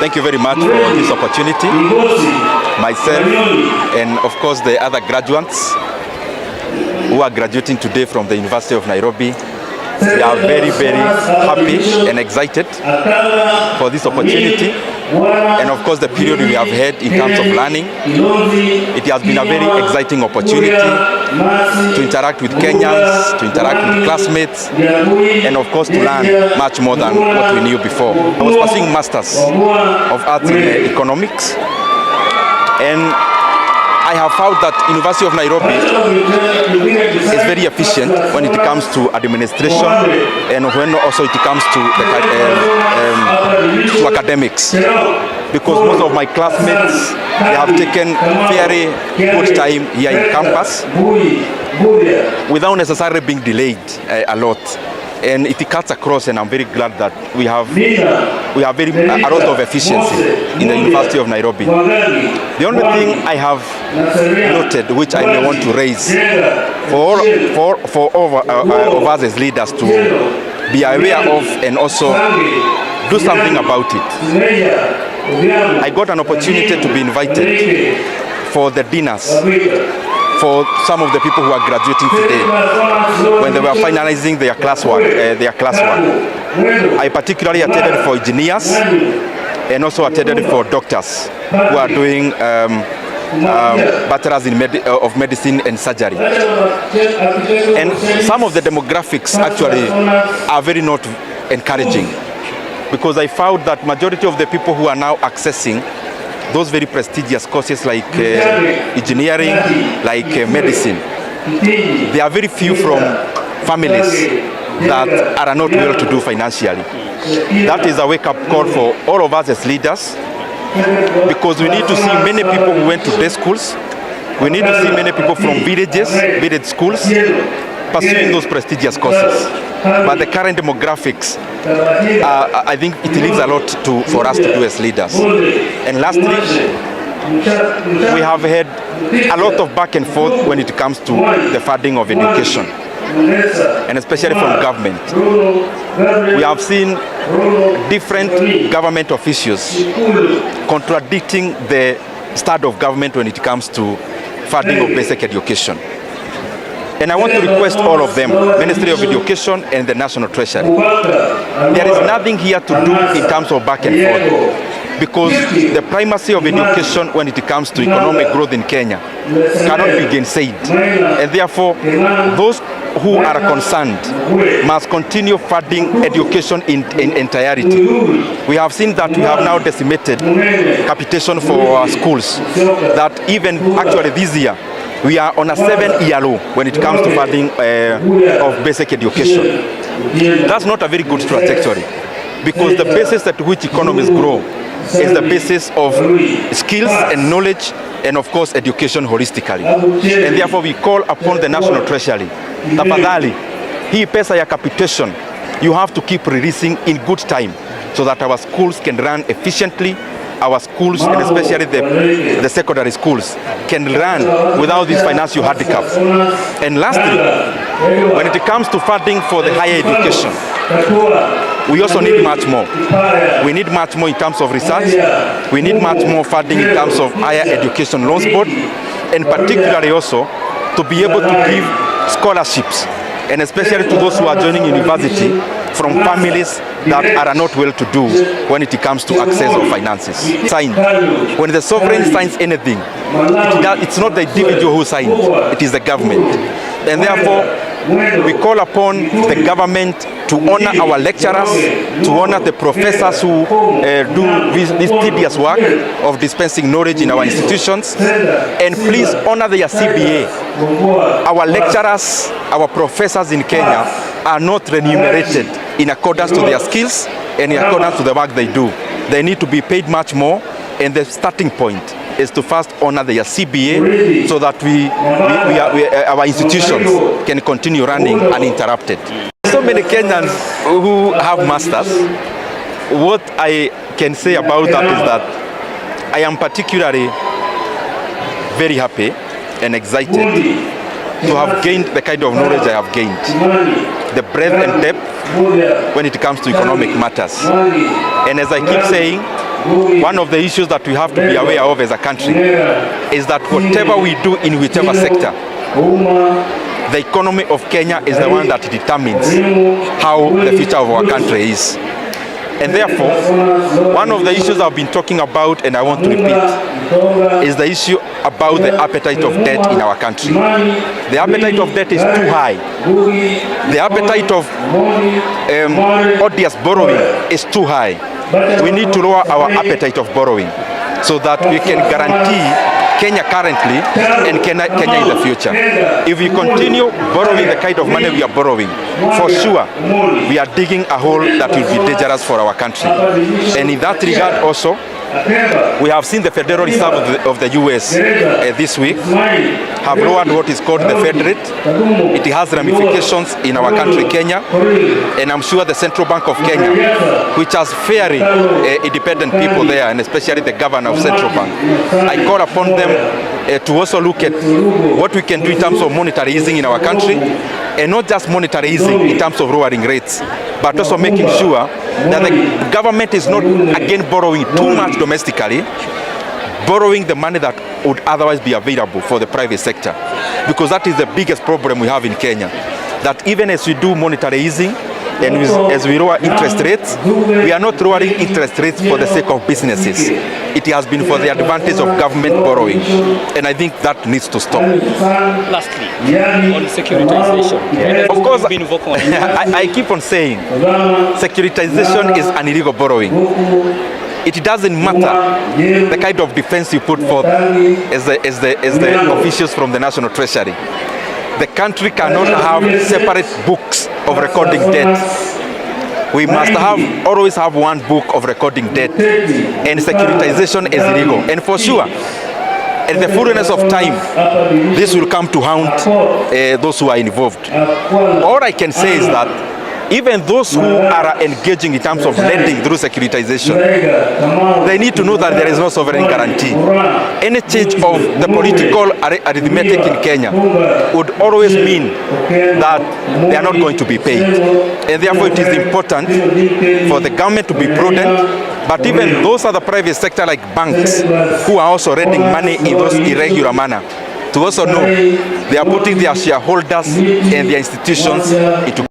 Thank you very much for this opportunity. Myself and of course the other graduates who are graduating today from the University of Nairobi, we are very, very happy and excited for this opportunity. And of course the period we have had in terms of learning, it has been a very exciting opportunity to interact with Kenyans, to interact with classmates, and of course to learn much more than what we knew before. I was pursuing Masters of Arts in Economics, and I have found that University of Nairobi is very efficient when it comes to administration and when also it comes to academics. Because most of my classmates, they have taken very good time here in campus without necessarily being delayed a lot. And it cuts across, and I'm very glad that we have a lot of efficiency in the University of Nairobi. The only thing I have noted, which I may want to raise for all of us as leaders to be aware of and also do something about it. I got an opportunity to be invited for the dinners for some of the people who are graduating today when they were finalizing their classwork. I particularly attended for engineers and also attended for doctors who are doing bachelors of medicine and surgery. And some of the demographics actually are very not encouraging, because I found that majority of the people who are now accessing those very prestigious courses like engineering, like medicine, there are very few from families that are not well to do financially. That is a wake-up call for all of us as leaders, because we need to see many people who went to day schools. We need to see many people from villages, village schools, pursuing those prestigious courses. But the current demographics, I think it leaves a lot for us to do as leaders. And lastly, we have had a lot of back and forth when it comes to the funding of education, and especially from government. We have seen different government officials contradicting the start of government when it comes to funding of basic education. And I want to request all of them, Ministry of Education and the National Treasury, there is nothing here to do in terms of back and forth, because the primacy of education when it comes to economic growth in Kenya cannot be gainsaid. And therefore, those who are concerned must continue funding education in entirety. We have seen that we have now decimated capitation for our schools, that even actually this year, we are on a 7-year low when it comes to funding of basic education. That's not a very good trajectory, because the basis at which economies grow is the basis of skills and knowledge, and of course education holistically. And therefore we call upon the National Treasury, tafadhali, hii pesa ya capitation you have to keep releasing in good time, so that our schools can run efficiently. Our schools, and especially the secondary schools, can run without this financial handicap. And lastly, when it comes to funding for the higher education, we also need much more. We need much more in terms of research. We need much more funding in terms of higher education loans board, and particularly also to be able to give scholarships, and especially to those who are joining university from families that are not well to do when it comes to access of finances. When the sovereign signs anything, it's not the individual who signs, it is the government. And therefore, we call upon the government to honor our lecturers, to honor the professors who do this tedious work of dispensing knowledge in our institutions, and please honor their CBA. Our lecturers, our professors in Kenya are not remunerated in accordance to their skills and in accordance to the work they do. They need to be paid much more, and the starting point is to first honor their CBA, so that our institutions can continue running uninterrupted. So many Kenyans who have masters, what I can say about that is that I am particularly very happy and excited to have gained the kind of knowledge I have gained. the breadth and depth when it comes to economic matters. And as I keep saying, one of the issues that we have to be aware of as a country is that whatever we do in whichever sector, the economy of Kenya is the one that determines how the future of our country is. And therefore, one of the issues I've been talking about, and I want to repeat, is the issue about the appetite of debt in our country. The appetite of debt is too high. The appetite of odious borrowing is too high. We need to lower our appetite of borrowing so that we can guarantee Kenya currently and Kenya in the future. If we continue borrowing the kind of money we are borrowing, for sure we are digging a hole that will be dangerous for our country. And in that regard also, we have seen the Federal Reserve of the US this week have lowered what is called the Fed rate. It has ramifications in our country, Kenya, and I'm sure the Central Bank of Kenya, which has very independent people there, and especially the governor of Central Bank, I call upon them to also look at what we can do in terms of monetary easing in our country, and not just monetary easing in terms of lowering rates, but also making sure that the government is not again borrowing too much domestically, borrowing the money that would otherwise be available for the private sector. Because that is the biggest problem we have in Kenya. That even as we do monetary easing and as we lower interest rates, we are not lowering interest rates for the sake of businesses. It has been for the advantage of government borrowing. And I think that needs to stop. Lastly, on securitization. Of course, I keep on saying securitization is an illegal borrowing. It doesn't matter the kind of defense you put forth as the officials from the National Treasury. The country cannot have separate books of recording debt. We must always have one book of recording debt, and securitization is illegal. And for sure, at the fullness of time, this will come to haunt those who are involved. All I can say is that even those who are engaging in terms of lending through securitization, they need to know that there is no sovereign guarantee. Any change of the political arithmetic in Kenya would always mean that they are not going to be paid. And therefore it is important for the government to be prudent, but even those are the private sector like banks who are also lending money in those irregular manner, to also know they are putting their shareholders and their institutions into